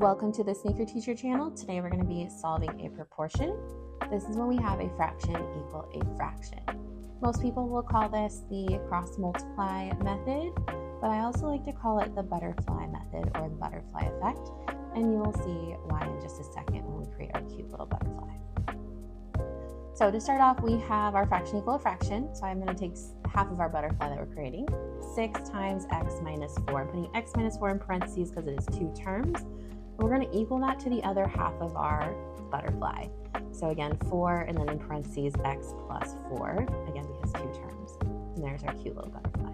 Welcome to the Sneaker Teacher channel. Today we're going to be solving a proportion. This is when we have a fraction equal a fraction. Most people will call this the cross multiply method, but I also like to call it the butterfly method or the butterfly effect, and you will see why in just a second when we create our cute little butterfly. So to start off, we have our fraction equal a fraction. So I'm going to take half of our butterfly that we're creating. 6 times x minus 4. I'm putting x minus 4 in parentheses because it is two terms. We're going to equal that to the other half of our butterfly. So again, 4 and then in parentheses x plus 4, again because two terms. And there's our cute little butterfly.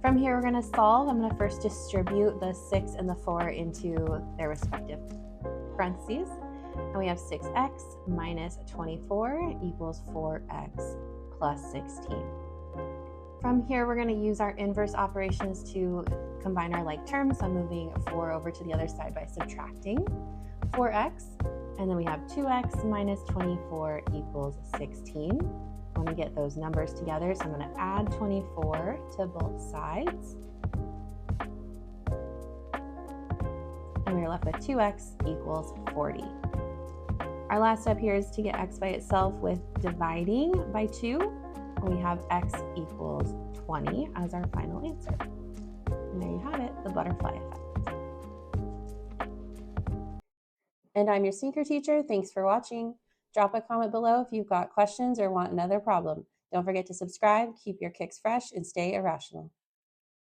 From here we're going to solve. I'm going to first distribute the 6 and the 4 into their respective parentheses. And we have 6x minus 24 equals 4x plus 16. From here, we're going to use our inverse operations to combine our like terms. So I'm moving 4 over to the other side by subtracting 4x. And then we have 2x minus 24 equals 16. I want to get those numbers together, so I'm going to add 24 to both sides. And we're left with 2x equals 40. Our last step here is to get x by itself with dividing by 2. We have x equals 20 as our final answer. And there you have it, the butterfly effect. And I'm your sneaker teacher. Thanks for watching. Drop a comment below if you've got questions or want another problem. Don't forget to subscribe, keep your kicks fresh, and stay irrational.